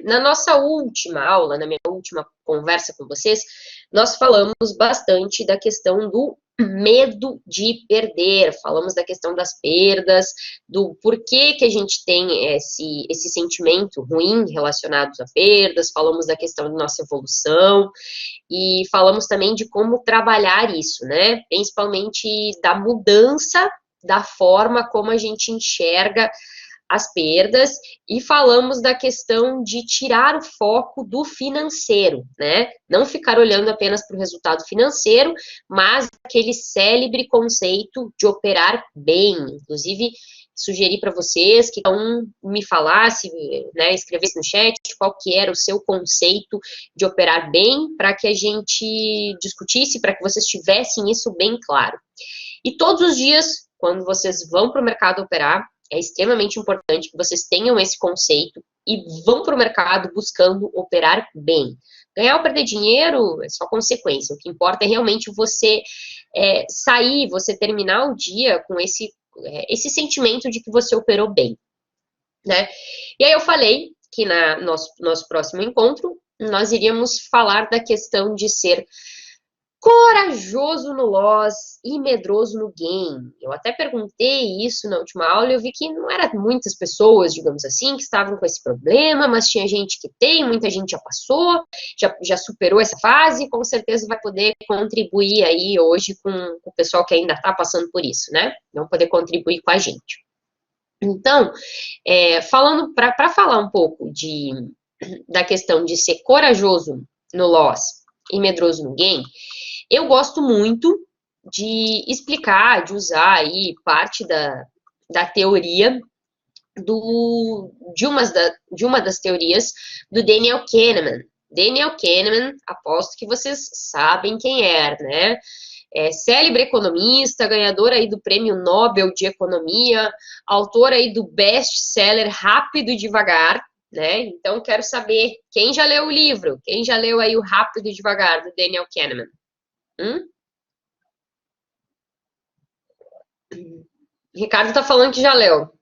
Na nossa última aula, na minha última conversa com vocês, nós falamos bastante da questão do medo de perder, falamos da questão das perdas, do porquê que a gente tem esse sentimento ruim relacionado a perdas, falamos da questão da nossa evolução, e falamos também de como trabalhar isso, né? Principalmente da mudança da forma como a gente enxerga as perdas, e falamos da questão de tirar o foco do financeiro, né? Não ficar olhando apenas para o resultado financeiro, mas aquele célebre conceito de operar bem. Inclusive, sugeri para vocês que cada um me falasse, né, escrevesse no chat qual que era o seu conceito de operar bem, para que a gente discutisse, para que vocês tivessem isso bem claro. E todos os dias, quando vocês vão para o mercado operar, é extremamente importante que vocês tenham esse conceito e vão para o mercado buscando operar bem. Ganhar ou perder dinheiro é só consequência. O que importa é realmente você sair, você terminar o dia com esse sentimento de que você operou bem, né? E aí eu falei que no nosso próximo encontro, nós iríamos falar da questão de ser corajoso no loss e medroso no gain. Eu até perguntei isso na última aula e eu vi que não eram muitas pessoas, digamos assim, que estavam com esse problema, mas tinha gente que tem, muita gente já passou, já superou essa fase e com certeza vai poder contribuir aí hoje com o pessoal que ainda está passando por isso, né? Vão poder contribuir com a gente. Então, para falar um pouco da questão de ser corajoso no loss e medroso no gain, eu gosto muito de explicar, de usar aí parte da teoria de uma das teorias do Daniel Kahneman. Daniel Kahneman, aposto que vocês sabem quem é, né? Célebre economista, ganhador aí do Prêmio Nobel de Economia, autor aí do best-seller Rápido e Devagar, né? Então, quero saber quem já leu o livro, quem já leu aí o Rápido e Devagar, do Daniel Kahneman. Ricardo tá falando que já leu.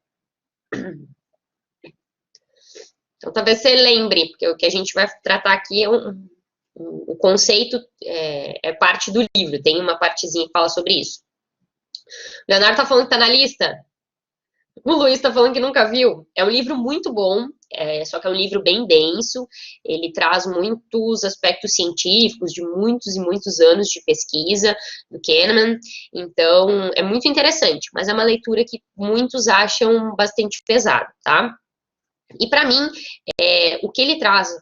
Então, talvez você lembre, porque o que a gente vai tratar aqui o conceito é parte do livro, tem uma partezinha que fala sobre isso. O Leonardo tá falando que tá na lista. O Luiz tá falando que nunca viu. É um livro muito bom, só que é um livro bem denso. Ele traz muitos aspectos científicos de muitos e muitos anos de pesquisa do Kahneman. Então, é muito interessante, mas é uma leitura que muitos acham bastante pesado, tá? E para mim, o que ele traz,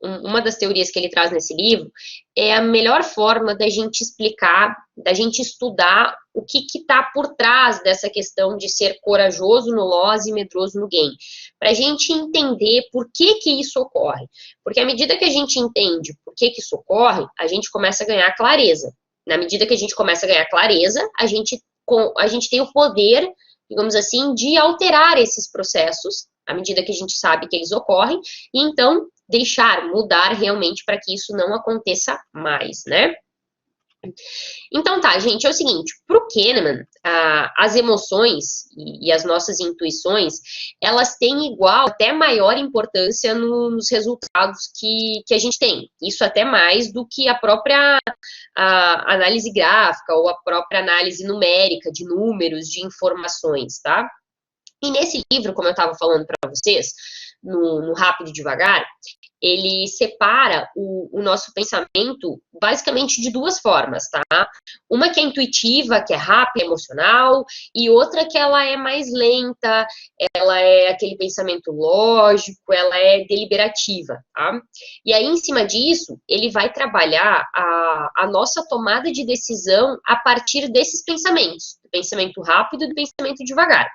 uma das teorias que ele traz nesse livro, é a melhor forma da gente explicar, da gente estudar o que está por trás dessa questão de ser corajoso no loss e medroso no gain. Para a gente entender por que isso ocorre. Porque à medida que a gente entende por que isso ocorre, a gente começa a ganhar clareza. Na medida que a gente começa a ganhar clareza, a gente tem o poder, digamos assim, de alterar esses processos, à medida que a gente sabe que eles ocorrem, e então mudar realmente para que isso não aconteça mais, né? Então tá, gente, é o seguinte, pro Kahneman, as emoções e as nossas intuições, elas têm igual, até maior importância nos resultados que a gente tem. Isso até mais do que a própria análise gráfica ou a própria análise numérica de números, de informações, tá? E nesse livro, como eu estava falando para vocês, no Rápido e Devagar, ele separa o nosso pensamento basicamente de duas formas, tá? Uma que é intuitiva, que é rápida, emocional, e outra que ela é mais lenta, ela é aquele pensamento lógico, ela é deliberativa, tá? E aí, em cima disso, ele vai trabalhar a nossa tomada de decisão a partir desses pensamentos, do pensamento rápido e do pensamento devagar.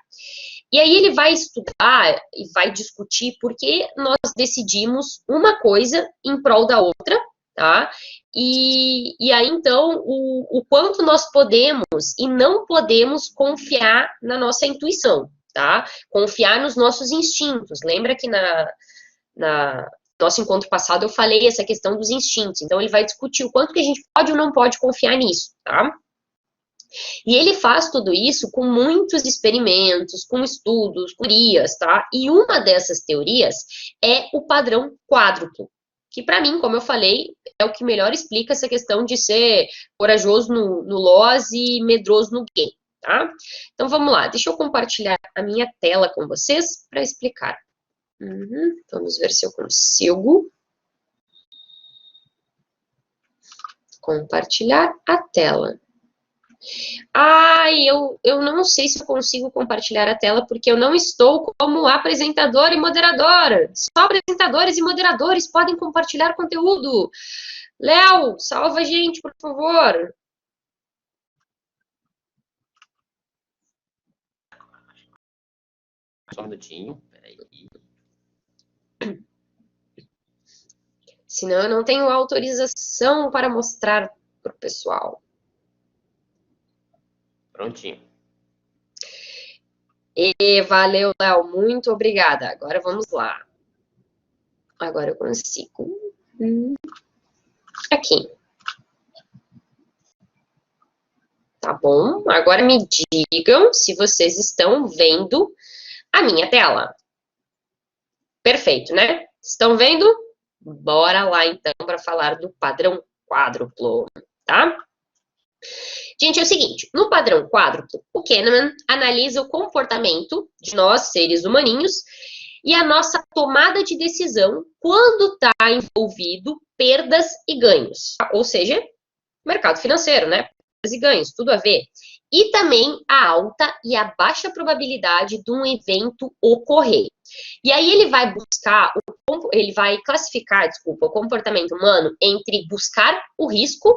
E aí ele vai estudar e vai discutir por que nós decidimos uma coisa em prol da outra, tá? E aí, então, o quanto nós podemos e não podemos confiar na nossa intuição, tá? Confiar nos nossos instintos. Lembra que na nosso encontro passado eu falei essa questão dos instintos. Então, ele vai discutir o quanto que a gente pode ou não pode confiar nisso, tá? E ele faz tudo isso com muitos experimentos, com estudos, teorias, tá? E uma dessas teorias é o padrão quádruplo, que para mim, como eu falei, é o que melhor explica essa questão de ser corajoso no loss e medroso no game, tá? Então vamos lá, deixa eu compartilhar a minha tela com vocês para explicar. Vamos ver se eu consigo compartilhar a tela. Eu não sei se eu consigo compartilhar a tela porque eu não estou como apresentadora e moderadora. Só apresentadores e moderadores podem compartilhar conteúdo. Léo, salva a gente, por favor. Só um minutinho, peraí. Senão eu não tenho autorização para mostrar para o pessoal. Prontinho. E valeu, Léo, muito obrigada. Agora vamos lá. Agora eu consigo. Aqui. Tá bom? Agora me digam se vocês estão vendo a minha tela. Perfeito, né? Estão vendo? Bora lá, então, para falar do padrão quádruplo, tá? Gente, é o seguinte, no padrão quádruplo, o Kahneman analisa o comportamento de nós, seres humaninhos, e a nossa tomada de decisão quando está envolvido perdas e ganhos. Ou seja, mercado financeiro, né? Perdas e ganhos, tudo a ver. E também a alta e a baixa probabilidade de um evento ocorrer. E aí ele vai classificar, o comportamento humano entre buscar o risco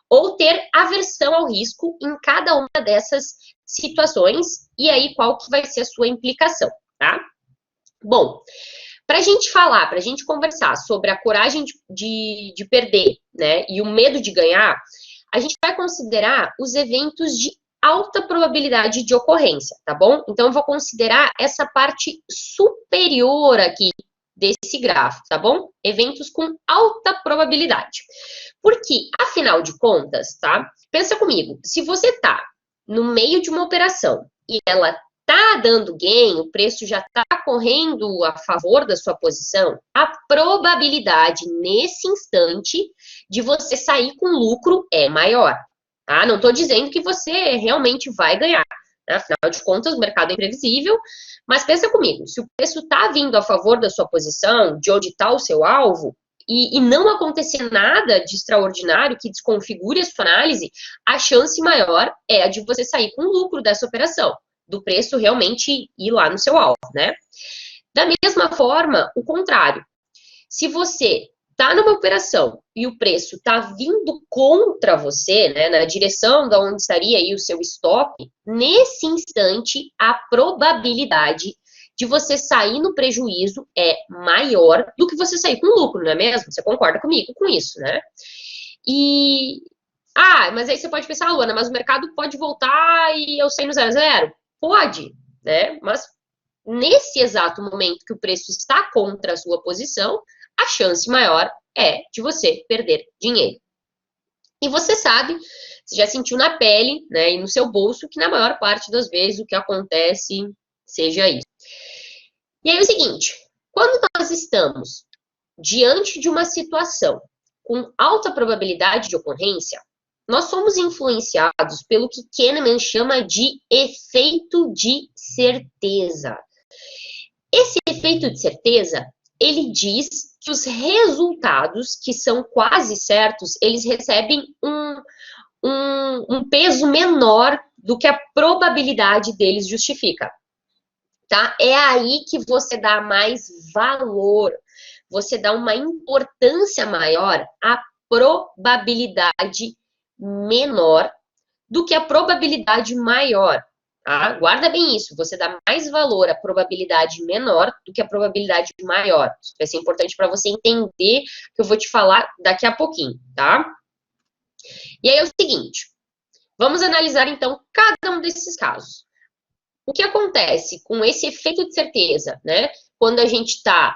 ou ter aversão ao risco em cada uma dessas situações, e aí qual que vai ser a sua implicação, tá? Bom, para a gente falar, para a gente conversar sobre a coragem de perder, né, e o medo de ganhar, a gente vai considerar os eventos de alta probabilidade de ocorrência, tá bom? Então, eu vou considerar essa parte superior aqui desse gráfico, tá bom? Eventos com alta probabilidade. Porque, afinal de contas, tá? Pensa comigo, se você tá no meio de uma operação e ela tá dando gain, o preço já tá correndo a favor da sua posição, a probabilidade nesse instante de você sair com lucro é maior, tá? Não tô dizendo que você realmente vai ganhar, né? Afinal de contas, o mercado é imprevisível, mas pensa comigo, se o preço tá vindo a favor da sua posição, de onde tá o seu alvo, e não acontecer nada de extraordinário que desconfigure a sua análise, a chance maior é a de você sair com lucro dessa operação, do preço realmente ir lá no seu alvo, né? Da mesma forma, o contrário. Se você está numa operação e o preço está vindo contra você, né, na direção de onde estaria aí o seu stop, nesse instante, a probabilidade de você sair no prejuízo é maior do que você sair com lucro, não é mesmo? Você concorda comigo com isso, né? Mas aí você pode pensar, Luana, mas o mercado pode voltar e eu sair no 0 a 0? Pode, né? Mas nesse exato momento que o preço está contra a sua posição, a chance maior é de você perder dinheiro. E você sabe, você já sentiu na pele, né, e no seu bolso, que na maior parte das vezes o que acontece seja isso. E aí é o seguinte, quando nós estamos diante de uma situação com alta probabilidade de ocorrência, nós somos influenciados pelo que Kahneman chama de efeito de certeza. Esse efeito de certeza, ele diz que os resultados, que são quase certos, eles recebem um peso menor do que a probabilidade deles justifica. Tá? É aí que você dá mais valor, você dá uma importância maior à probabilidade menor do que a probabilidade maior. Tá? Guarda bem isso, você dá mais valor à probabilidade menor do que a probabilidade maior. Isso vai ser importante para você entender que eu vou te falar daqui a pouquinho, tá? E aí é o seguinte, vamos analisar então cada um desses casos. O que acontece com esse efeito de certeza, né? Quando a gente está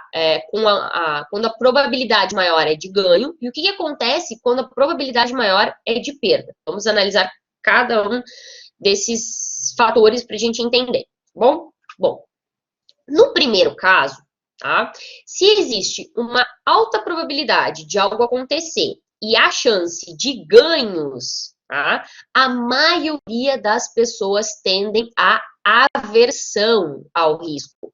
quando a probabilidade maior é de ganho, e o que acontece quando a probabilidade maior é de perda? Vamos analisar cada um desses fatores para a gente entender, tá bom? Bom, no primeiro caso, tá? Se existe uma alta probabilidade de algo acontecer e a chance de ganhos, tá? A maioria das pessoas tendem a aversão ao risco.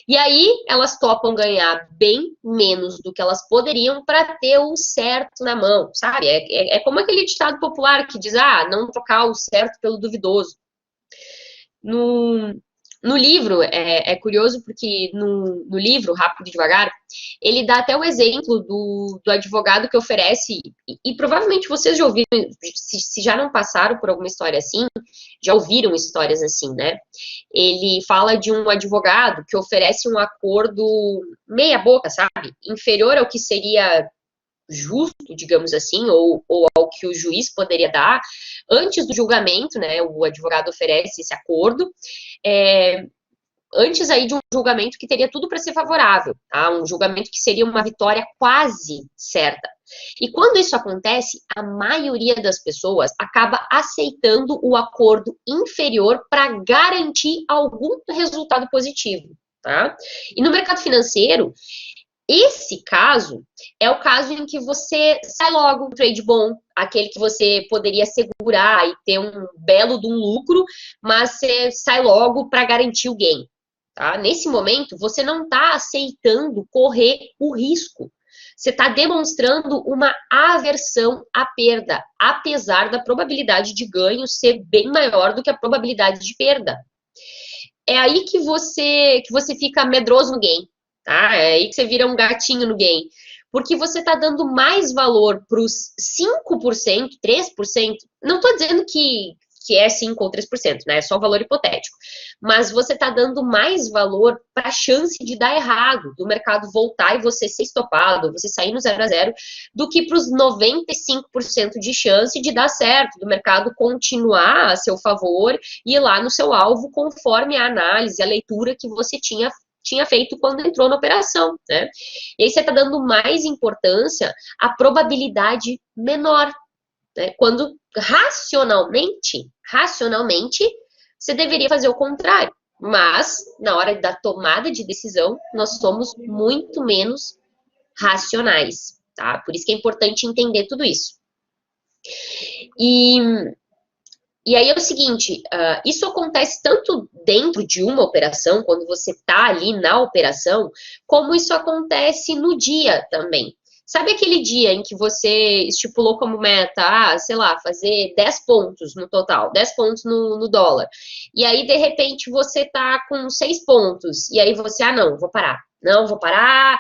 E aí elas topam ganhar bem menos do que elas poderiam para ter o certo na mão, sabe? É como aquele ditado popular que diz, não trocar o certo pelo duvidoso. No livro, é curioso porque no livro, Rápido e Devagar, ele dá até o exemplo do advogado que oferece, e provavelmente vocês já ouviram, se já não passaram por alguma história assim, já ouviram histórias assim, né? Ele fala de um advogado que oferece um acordo meia boca, sabe? Inferior ao que seria justo, digamos assim, ou ao que o juiz poderia dar antes do julgamento, né? O advogado oferece esse acordo, antes aí de um julgamento que teria tudo para ser favorável, tá? Um julgamento que seria uma vitória quase certa. E quando isso acontece, a maioria das pessoas acaba aceitando o acordo inferior para garantir algum resultado positivo, tá? E no mercado financeiro, esse caso é o caso em que você sai logo um trade bom, aquele que você poderia segurar e ter um belo de um lucro, mas você sai logo para garantir o gain. Tá? Nesse momento, você não está aceitando correr o risco. Você está demonstrando uma aversão à perda, apesar da probabilidade de ganho ser bem maior do que a probabilidade de perda. É aí que você fica medroso no game. Tá? É aí que você vira um gatinho no game. Porque você está dando mais valor para os 5%, 3%. Não estou dizendo que é 5% ou 3%, né? É só valor hipotético. Mas você está dando mais valor para a chance de dar errado, do mercado voltar e você ser estopado, você sair no 0 a 0, do que para os 95% de chance de dar certo, do mercado continuar a seu favor e ir lá no seu alvo conforme a análise, a leitura que você tinha feito quando entrou na operação, né? E aí você está dando mais importância à probabilidade menor, né? Quando racionalmente, você deveria fazer o contrário. Mas, na hora da tomada de decisão, nós somos muito menos racionais, tá? Por isso que é importante entender tudo isso. E aí é o seguinte, isso acontece tanto dentro de uma operação, quando você está ali na operação, como isso acontece no dia também. Sabe aquele dia em que você estipulou como meta, sei lá, fazer 10 pontos no total, 10 pontos no dólar. E aí, de repente, você tá com 6 pontos. E aí você, não, vou parar. Não, vou parar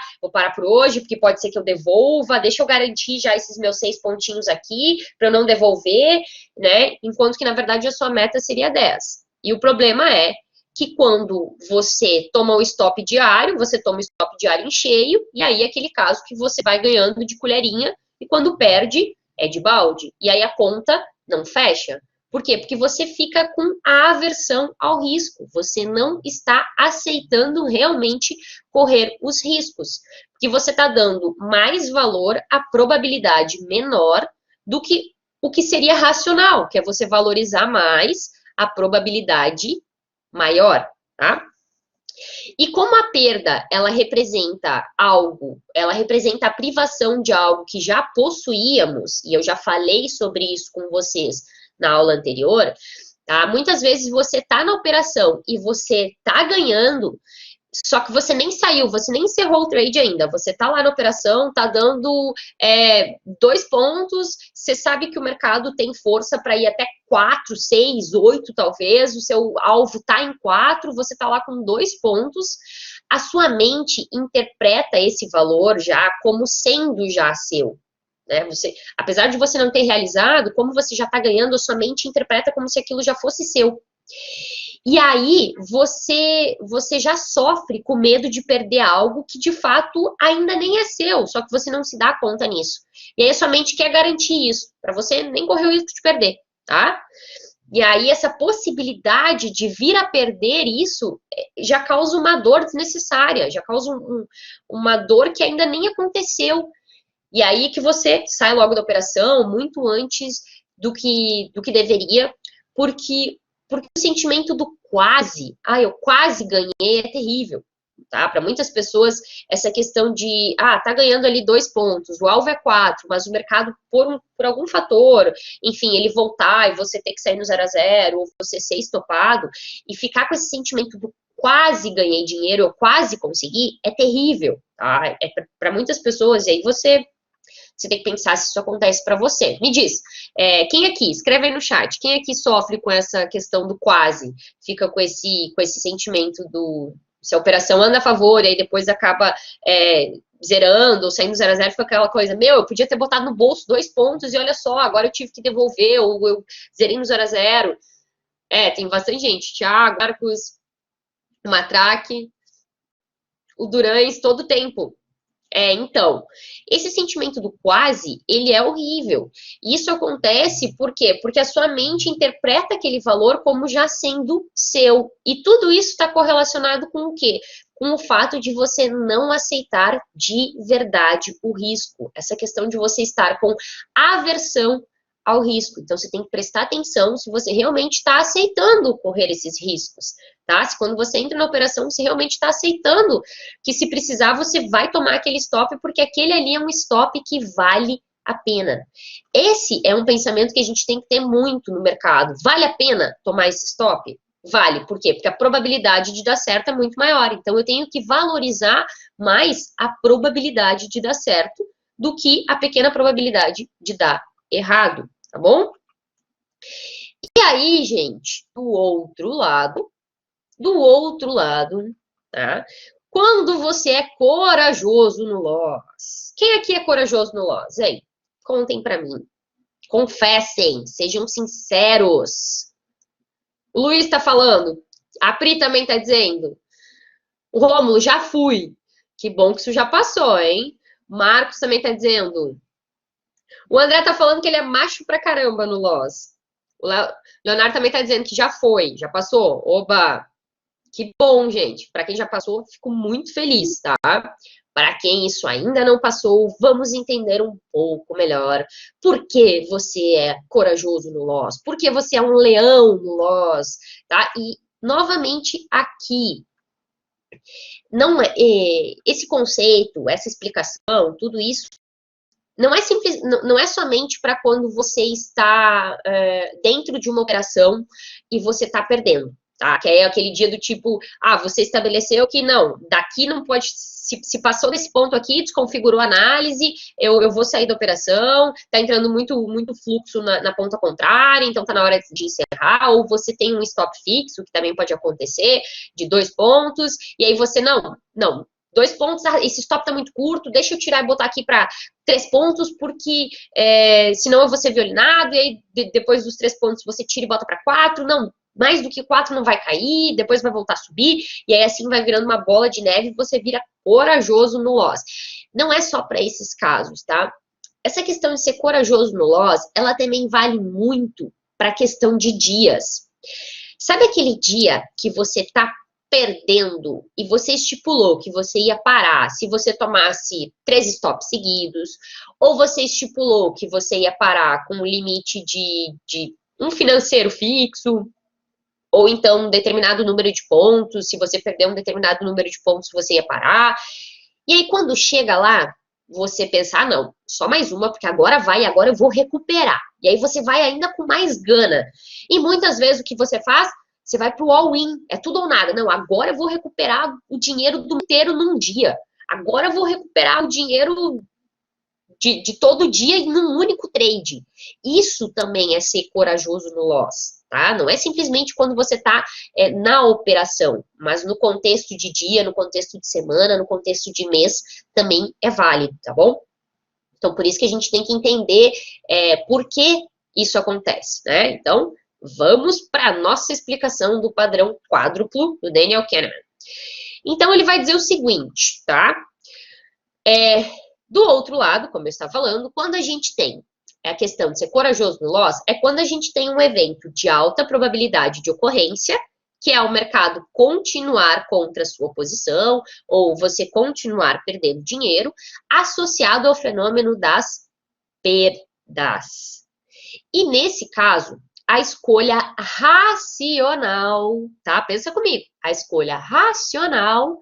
por hoje, porque pode ser que eu devolva, deixa eu garantir já esses meus 6 pontinhos aqui, para eu não devolver, né? Enquanto que, na verdade, a sua meta seria 10. E o problema é que quando você toma o stop diário, você toma o stop diário em cheio, e aí é aquele caso que você vai ganhando de colherinha, e quando perde, é de balde. E aí a conta não fecha. Por quê? Porque você fica com a aversão ao risco. Você não está aceitando realmente correr os riscos. Porque você está dando mais valor à probabilidade menor do que o que seria racional, que é você valorizar mais a probabilidade maior, tá? E como a perda, ela representa algo, ela representa a privação de algo que já possuíamos, e eu já falei sobre isso com vocês na aula anterior, tá? Muitas vezes você tá na operação e você tá ganhando, só que você nem saiu, você nem encerrou o trade ainda, você tá lá na operação, tá dando 2 pontos, você sabe que o mercado tem força para ir até 4, 6, 8 talvez, o seu alvo tá em 4, você tá lá com 2 pontos, a sua mente interpreta esse valor já como sendo já seu. Né? Apesar de você não ter realizado, como você já tá ganhando, a sua mente interpreta como se aquilo já fosse seu. E aí, você já sofre com medo de perder algo que, de fato, ainda nem é seu, só que você não se dá conta nisso. E aí, a sua mente quer garantir isso, para você nem correr o risco de perder, tá? E aí, essa possibilidade de vir a perder isso já causa uma dor desnecessária, já causa uma dor que ainda nem aconteceu. E aí que você sai logo da operação, muito antes do que deveria, porque o sentimento do quase, eu quase ganhei, é terrível. Tá? Para muitas pessoas, essa questão de, tá ganhando ali 2 pontos, o alvo é 4, mas o mercado, por algum fator, enfim, ele voltar e você ter que sair no 0 a 0, ou você ser estopado, e ficar com esse sentimento do quase ganhei dinheiro, eu quase consegui, é terrível, tá? É para muitas pessoas, e aí você tem que pensar se isso acontece para você. Me diz, quem aqui, escreve aí no chat, quem aqui sofre com essa questão do quase, fica com esse sentimento do... Se a operação anda a favor, e aí depois acaba zerando, ou saindo 0 a 0, fica aquela coisa, eu podia ter botado no bolso 2 pontos, e olha só, agora eu tive que devolver, ou eu zerei no 0 a 0. Tem bastante gente. Thiago, Marcos, o Matraque, o Durães, todo o tempo. Então, esse sentimento do quase, ele é horrível. Isso acontece por quê? Porque a sua mente interpreta aquele valor como já sendo seu. E tudo isso está correlacionado com o quê? Com o fato de você não aceitar de verdade o risco. Essa questão de você estar com aversão ao risco. Então, você tem que prestar atenção se você realmente está aceitando correr esses riscos, tá? Se quando você entra na operação, você realmente está aceitando que se precisar, você vai tomar aquele stop, porque aquele ali é um stop que vale a pena. Esse é um pensamento que a gente tem que ter muito no mercado. Vale a pena tomar esse stop? Vale. Por quê? Porque a probabilidade de dar certo é muito maior. Então, eu tenho que valorizar mais a probabilidade de dar certo do que a pequena probabilidade de dar errado, tá bom? E aí, gente, do outro lado, tá? Quando você é corajoso no loss. Quem aqui é corajoso no loss? Aí, contem pra mim. Confessem, sejam sinceros. O Luiz tá falando. A Pri também tá dizendo. O Rômulo, já fui. Que bom que isso já passou, hein? Marcos também tá dizendo. O André tá falando que ele é macho pra caramba no loss. O Leonardo também tá dizendo que já foi, já passou. Oba! Que bom, gente. Para quem já passou, fico muito feliz, tá? Para quem isso ainda não passou, vamos entender um pouco melhor por que você é corajoso no loss, por que você é um leão no loss, tá? E, novamente, aqui, não esse conceito, essa explicação, tudo isso, não é simples, não é somente para quando você está dentro de uma operação e você está perdendo. Tá? Que é aquele dia do tipo, você estabeleceu que não, daqui não pode, se passou desse ponto aqui, desconfigurou a análise, eu vou sair da operação, tá entrando muito fluxo na ponta contrária, então tá na hora de encerrar, ou você tem um stop fixo, que também pode acontecer, de 2 pontos, e aí você, não, 2 pontos, esse stop tá muito curto, deixa eu tirar e botar aqui para 3 pontos, porque senão eu vou ser violinado, e aí depois dos 3 pontos você tira e bota para 4, não, mais do que 4 não vai cair, depois vai voltar a subir, e aí assim vai virando uma bola de neve e você vira corajoso no loss. Não é só para esses casos, tá? Essa questão de ser corajoso no loss, ela também vale muito para a questão de dias. Sabe aquele dia que você tá perdendo e você estipulou que você ia parar se você tomasse 3 stops seguidos, ou você estipulou que você ia parar com um limite de um financeiro fixo, ou então um determinado número de pontos, se você perder um determinado número de pontos, você ia parar. E aí, quando chega lá, você pensa, não, só mais uma, porque agora eu vou recuperar. E aí você vai ainda com mais gana. E muitas vezes o que você faz? Você vai pro all-in, é tudo ou nada. Não, agora eu vou recuperar o dinheiro do inteiro num dia. Agora eu vou recuperar o dinheiro de todo dia em um único trade. Isso também é ser corajoso no loss. Tá? Não é simplesmente quando você está na operação, mas no contexto de dia, no contexto de semana, no contexto de mês, também é válido, tá bom? Então, por isso que a gente tem que entender por que isso acontece, né? Então, vamos para a nossa explicação do padrão quádruplo do Daniel Kahneman. Então, ele vai dizer o seguinte, tá? Do outro lado, como eu estava falando, quando a gente tem a questão de ser corajoso no loss, é quando a gente tem um evento de alta probabilidade de ocorrência, que é o mercado continuar contra a sua posição, ou você continuar perdendo dinheiro, associado ao fenômeno das perdas. E nesse caso, a escolha racional, tá? Pensa comigo. A escolha racional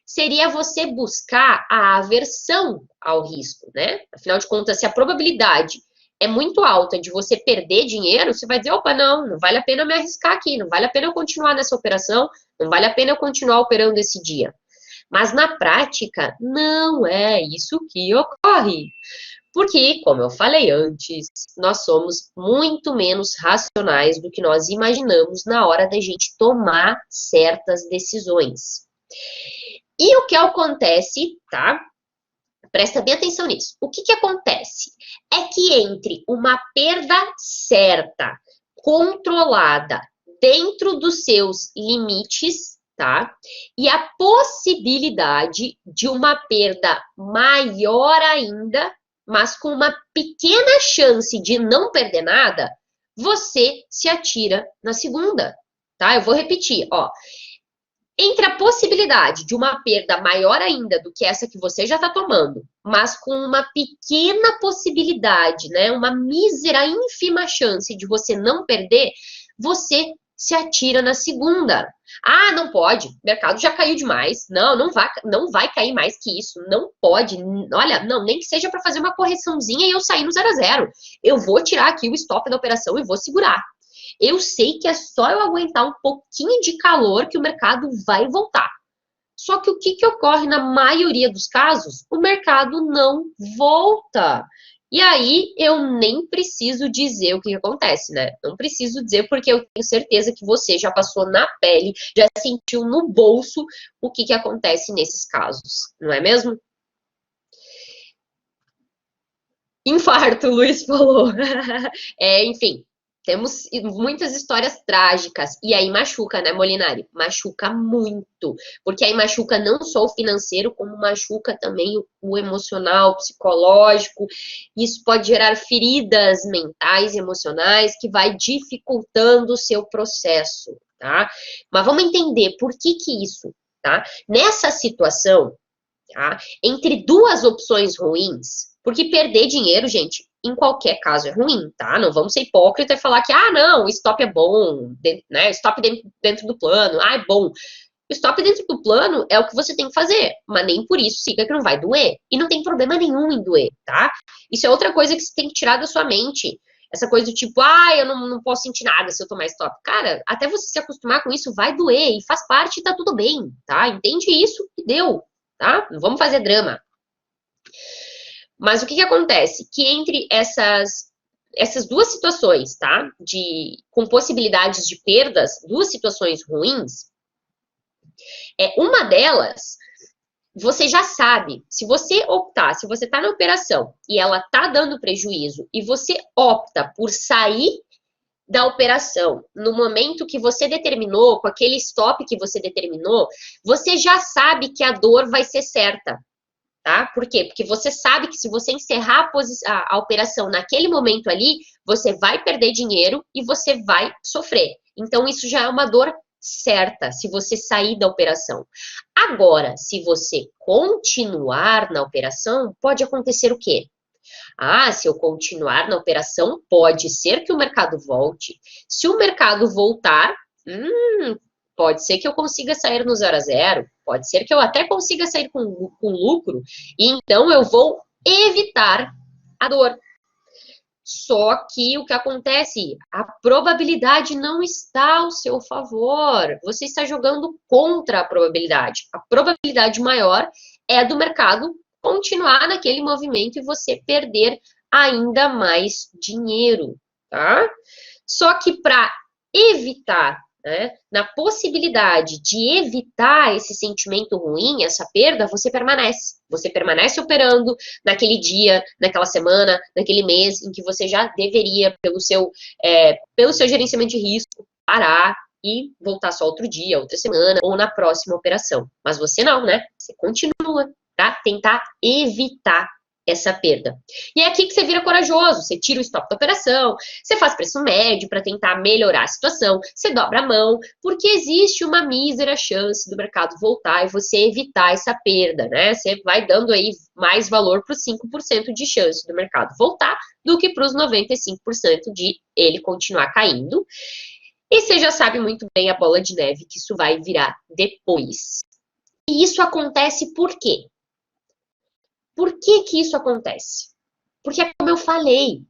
seria você buscar a aversão ao risco, né? Afinal de contas, se a probabilidade é muito alta de você perder dinheiro, você vai dizer, opa, não vale a pena me arriscar aqui, não vale a pena eu continuar nessa operação, não vale a pena eu continuar operando esse dia. Mas na prática, não é isso que ocorre. Porque, como eu falei antes, nós somos muito menos racionais do que nós imaginamos na hora da gente tomar certas decisões. E o que acontece, tá? Presta bem atenção nisso. O que acontece? É que entre uma perda certa, controlada, dentro dos seus limites, tá? E a possibilidade de uma perda maior ainda, mas com uma pequena chance de não perder nada, você se atira na segunda, tá? Eu vou repetir, ó. Entre a possibilidade de uma perda maior ainda do que essa que você já está tomando, mas com uma pequena possibilidade, né, uma mísera, ínfima chance de você não perder, você se atira na segunda. Ah, não pode, o mercado já caiu demais. Não vai cair mais que isso, não pode. Olha, não, nem que seja para fazer uma correçãozinha e eu sair no 0 a 0. Eu vou tirar aqui o stop da operação e vou segurar. Eu sei que é só eu aguentar um pouquinho de calor que o mercado vai voltar. Só que o que ocorre na maioria dos casos? O mercado não volta. E aí eu nem preciso dizer o que acontece, né? Não preciso dizer porque eu tenho certeza que você já passou na pele, já sentiu no bolso o que acontece nesses casos, não é mesmo? Infarto, o Luiz falou. Enfim. Temos muitas histórias trágicas, e aí machuca, né, Molinari? Machuca muito, porque aí machuca não só o financeiro, como machuca também o emocional, o psicológico. Isso pode gerar feridas mentais e emocionais que vai dificultando o seu processo, tá? Mas vamos entender por que isso, tá? Nessa situação, tá? Entre duas opções ruins, porque perder dinheiro, gente, em qualquer caso é ruim, tá? Não vamos ser hipócrita e falar que, não, o stop é bom, né? Stop dentro do plano, é bom. O stop dentro do plano é o que você tem que fazer, mas nem por isso significa que não vai doer. E não tem problema nenhum em doer, tá? Isso é outra coisa que você tem que tirar da sua mente. Essa coisa do tipo, eu não posso sentir nada se eu tomar stop. Cara, até você se acostumar com isso, vai doer e faz parte e tá tudo bem, tá? Entende isso e deu, tá? Não vamos fazer drama. Mas o que acontece? Que entre essas duas situações, tá? Com possibilidades de perdas, duas situações ruins, uma delas, você já sabe, se você optar, se você tá na operação e ela tá dando prejuízo e você opta por sair da operação no momento que você determinou, com aquele stop que você determinou, você já sabe que a dor vai ser certa. Tá? Por quê? Porque você sabe que se você encerrar a operação naquele momento ali, você vai perder dinheiro e você vai sofrer. Então, isso já é uma dor certa, se você sair da operação. Agora, se você continuar na operação, pode acontecer o quê? Se eu continuar na operação, pode ser que o mercado volte. Se o mercado voltar, pode ser que eu consiga sair no 0 a 0, pode ser que eu até consiga sair com lucro, e então eu vou evitar a dor. Só que o que acontece? A probabilidade não está ao seu favor. Você está jogando contra a probabilidade. A probabilidade maior é a do mercado continuar naquele movimento e você perder ainda mais dinheiro, tá? Só que para evitar, né, na possibilidade de evitar esse sentimento ruim, essa perda, você permanece. Você permanece operando naquele dia, naquela semana, naquele mês em que você já deveria, pelo seu gerenciamento de risco, parar e voltar só outro dia, outra semana, ou na próxima operação. Mas você não, né? Você continua para tentar evitar essa perda. E é aqui que você vira corajoso, você tira o stop da operação, você faz preço médio para tentar melhorar a situação, você dobra a mão, porque existe uma mísera chance do mercado voltar e você evitar essa perda, né? Você vai dando aí mais valor para os 5% de chance do mercado voltar do que para os 95% de ele continuar caindo. E você já sabe muito bem a bola de neve que isso vai virar depois. E isso acontece por quê? Por que que isso acontece? Porque é como eu falei,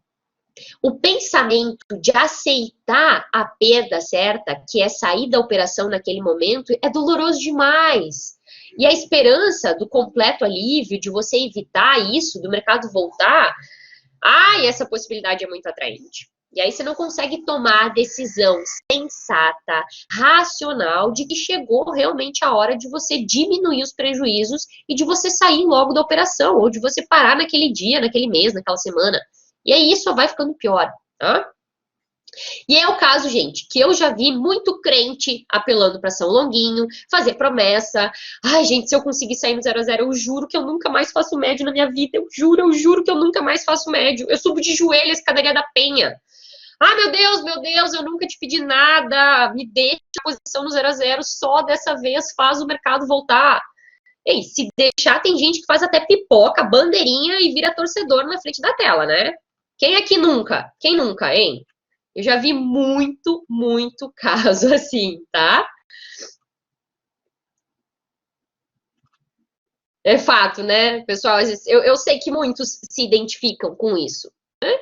o pensamento de aceitar a perda certa, que é sair da operação naquele momento, é doloroso demais. E a esperança do completo alívio, de você evitar isso, do mercado voltar, essa possibilidade é muito atraente. E aí você não consegue tomar a decisão sensata, racional, de que chegou realmente a hora de você diminuir os prejuízos e de você sair logo da operação, ou de você parar naquele dia, naquele mês, naquela semana. E aí isso só vai ficando pior, tá? E é o caso, gente, que eu já vi muito crente apelando para São Longuinho, fazer promessa. Ai, gente, se eu conseguir sair no 0 a 0, eu juro que eu nunca mais faço médio na minha vida. Eu juro que eu nunca mais faço médio. Eu subo de joelho a escadaria da Penha. Ah, meu Deus, eu nunca te pedi nada. Me deixa a posição no 0 a 0, só dessa vez faz o mercado voltar. Ei, se deixar, tem gente que faz até pipoca, bandeirinha e vira torcedor na frente da tela, né? Quem aqui nunca? Quem nunca, hein? Eu já vi muito caso assim, tá? É fato, né, pessoal? Às vezes, eu sei que muitos se identificam com isso, né?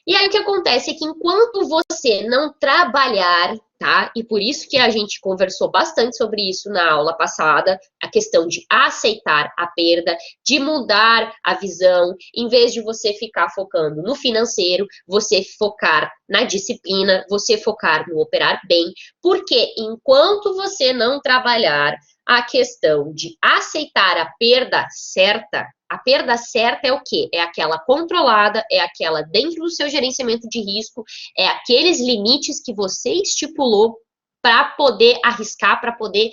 E aí o que acontece é que enquanto você não trabalhar, tá? E por isso que a gente conversou bastante sobre isso na aula passada, a questão de aceitar a perda, de mudar a visão, em vez de você ficar focando no financeiro, você focar na disciplina, você focar no operar bem, porque enquanto você não trabalhar a questão de aceitar a perda certa é o quê? É aquela controlada, é aquela dentro do seu gerenciamento de risco, é aqueles limites que você estipulou para poder arriscar, para poder,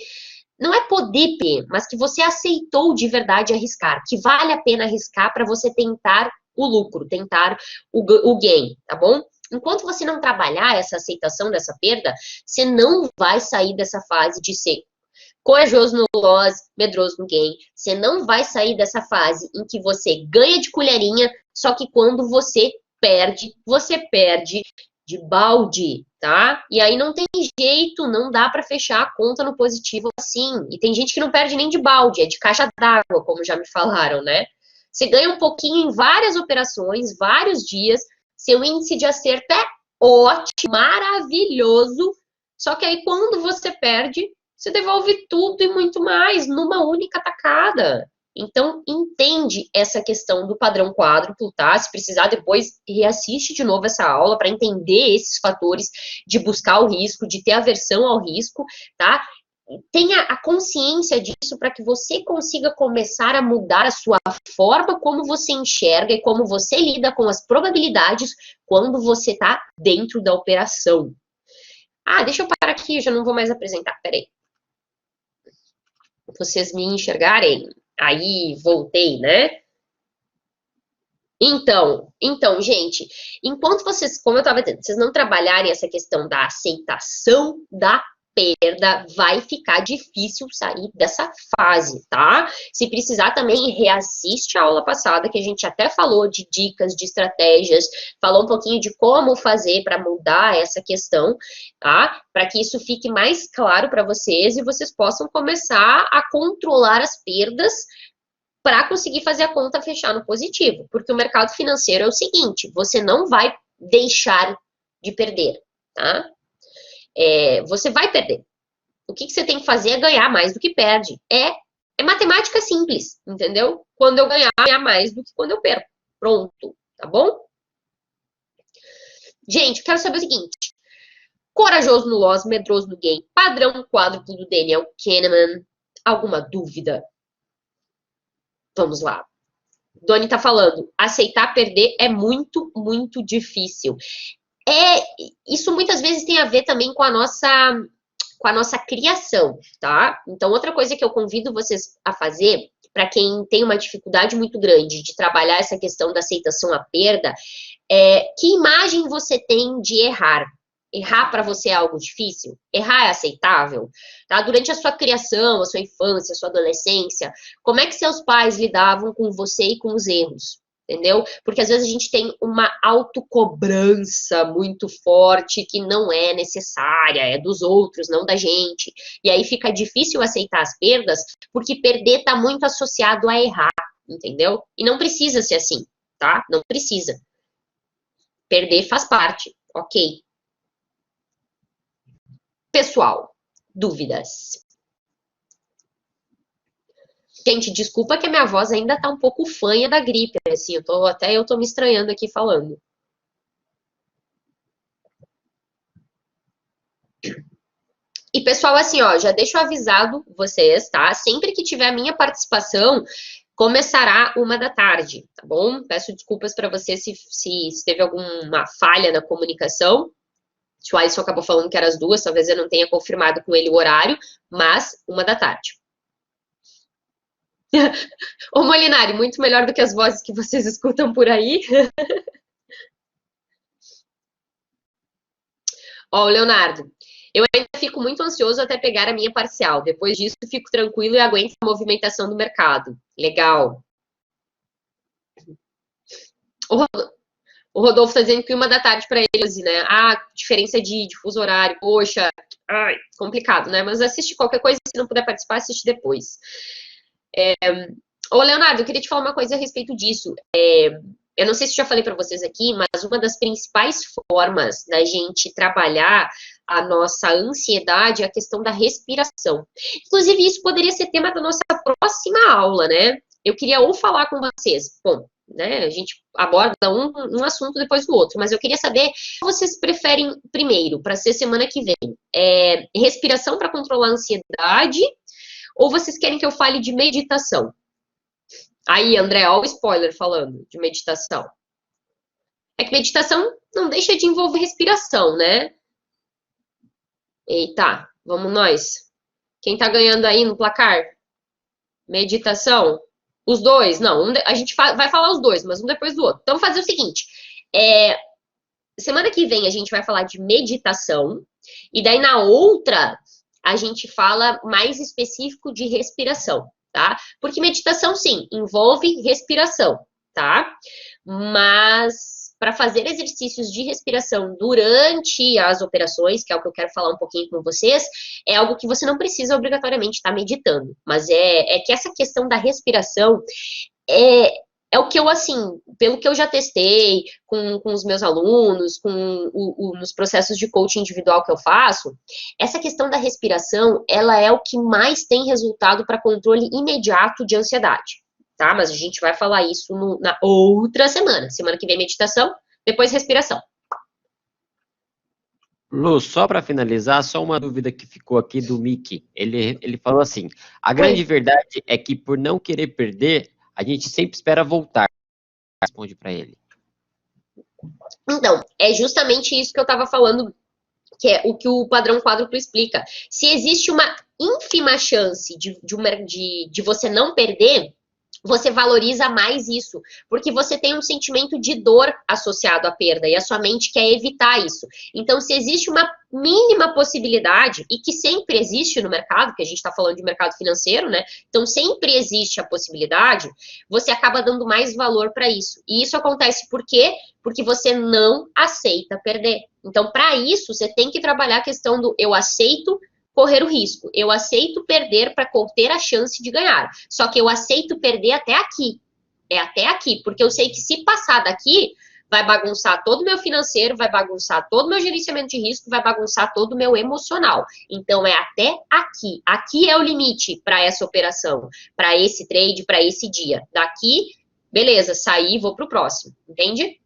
não é poder ter, mas que você aceitou de verdade arriscar, que vale a pena arriscar para você tentar o lucro, tentar o gain, tá bom? Enquanto você não trabalhar essa aceitação dessa perda, você não vai sair dessa fase de ser corajoso no loss, medroso no gain. Você não vai sair dessa fase em que você ganha de colherinha, só que quando você perde de balde, tá? E aí não tem jeito, não dá para fechar a conta no positivo assim. E tem gente que não perde nem de balde, é de caixa d'água, como já me falaram, né? Você ganha um pouquinho em várias operações, vários dias, seu índice de acerto é ótimo, maravilhoso, só que aí quando você perde, você devolve tudo e muito mais numa única tacada. Então, entende essa questão do padrão quádruplo, tá? Se precisar, depois reassiste de novo essa aula para entender esses fatores de buscar o risco, de ter aversão ao risco, tá? Tenha a consciência disso para que você consiga começar a mudar a sua forma como você enxerga e como você lida com as probabilidades quando você está dentro da operação. Deixa eu parar aqui, eu já não vou mais apresentar, peraí. Vocês me enxergarem. Aí, voltei, né? Então, gente, enquanto vocês, como eu estava dizendo, vocês não trabalharem essa questão da aceitação da perda, vai ficar difícil sair dessa fase, tá? Se precisar também, reassiste a aula passada, que a gente até falou de dicas, de estratégias, falou um pouquinho de como fazer para mudar essa questão, tá? Para que isso fique mais claro para vocês e vocês possam começar a controlar as perdas para conseguir fazer a conta fechar no positivo. Porque o mercado financeiro é o seguinte, você não vai deixar de perder, tá? Você vai perder. O que você tem que fazer é ganhar mais do que perde. É matemática simples, entendeu? Quando eu ganhar mais do que quando eu perco. Pronto, tá bom? Gente, quero saber o seguinte. Corajoso no loss, medroso no gain. Padrão quádruplo do Daniel Kahneman. Alguma dúvida? Vamos lá. Doni tá falando, aceitar perder é muito difícil. Isso muitas vezes tem a ver também com a nossa criação, tá? Então, outra coisa que eu convido vocês a fazer, para quem tem uma dificuldade muito grande de trabalhar essa questão da aceitação à perda, que imagem você tem de errar? Errar para você é algo difícil? Errar é aceitável? Tá? Durante a sua criação, a sua infância, a sua adolescência, como é que seus pais lidavam com você e com os erros? Entendeu? Porque às vezes a gente tem uma autocobrança muito forte que não é necessária, é dos outros, não da gente. E aí fica difícil aceitar as perdas, porque perder está muito associado a errar, entendeu? E não precisa ser assim, tá? Não precisa. Perder faz parte, ok. Pessoal, dúvidas? Gente, desculpa que a minha voz ainda tá um pouco fanha da gripe, assim, eu tô me estranhando aqui falando. E, pessoal, assim, ó, já deixo avisado vocês, tá? Sempre que tiver a minha participação, começará 1h da tarde, tá bom? Peço desculpas para você se teve alguma falha na comunicação. O Alisson acabou falando que era as 2, talvez eu não tenha confirmado com ele o horário, mas 1h da tarde. Ô, Molinari, muito melhor do que as vozes que vocês escutam por aí. Ó, Leonardo, eu ainda fico muito ansioso até pegar a minha parcial. Depois disso, fico tranquilo e aguento a movimentação do mercado. Legal. O Rodolfo tá dizendo que 1h da tarde para eles, né? Ah, diferença de fuso horário. Poxa, ai, complicado, né? Mas assiste qualquer coisa, se não puder participar, assiste depois. Ô, Leonardo, eu queria te falar uma coisa a respeito disso. Eu não sei se já falei para vocês aqui, mas uma das principais formas da gente trabalhar a nossa ansiedade é a questão da respiração. Inclusive, isso poderia ser tema da nossa próxima aula, né? Eu queria ou falar com vocês, bom, né? A gente aborda um assunto depois do outro, mas eu queria saber o que vocês preferem primeiro, para ser semana que vem. Respiração para controlar a ansiedade, ou vocês querem que eu fale de meditação? Aí, André, olha o spoiler falando de meditação. É que meditação não deixa de envolver respiração, né? Eita, vamos nós. Quem tá ganhando aí no placar? Meditação? Os dois? Não, a gente vai falar os dois, mas um depois do outro. Então, vamos fazer o seguinte. Semana que vem a gente vai falar de meditação. E daí, na outra, a gente fala mais específico de respiração. Tá? Porque meditação, sim, envolve respiração, tá? Mas para fazer exercícios de respiração durante as operações, que é o que eu quero falar um pouquinho com vocês, é algo que você não precisa obrigatoriamente estar meditando. Mas é que essa questão da respiração é o que eu, assim, pelo que eu já testei com os meus alunos, nos processos de coaching individual que eu faço, essa questão da respiração, ela é o que mais tem resultado para controle imediato de ansiedade, tá? Mas a gente vai falar isso na outra semana. Semana que vem meditação, depois respiração. Lu, só para finalizar, só uma dúvida que ficou aqui do Mickey. Ele falou assim, a grande verdade é que por não querer perder, a gente sempre espera voltar. Responde para ele. Então, é justamente isso que eu estava falando, que é o que o padrão quádruplo explica. Se existe uma ínfima chance de você não perder, você valoriza mais isso, porque você tem um sentimento de dor associado à perda, e a sua mente quer evitar isso. Então, se existe uma mínima possibilidade, e que sempre existe no mercado, que a gente está falando de mercado financeiro, né? Então, sempre existe a possibilidade, você acaba dando mais valor para isso. E isso acontece por quê? Porque você não aceita perder. Então, para isso, você tem que trabalhar a questão do eu aceito correr o risco. Eu aceito perder para ter a chance de ganhar. Só que eu aceito perder até aqui. É até aqui, porque eu sei que se passar daqui, vai bagunçar todo o meu financeiro, vai bagunçar todo o meu gerenciamento de risco, vai bagunçar todo o meu emocional. Então, é até aqui. Aqui é o limite para essa operação, para esse trade, para esse dia. Daqui, beleza, saí e vou para o próximo. Entende?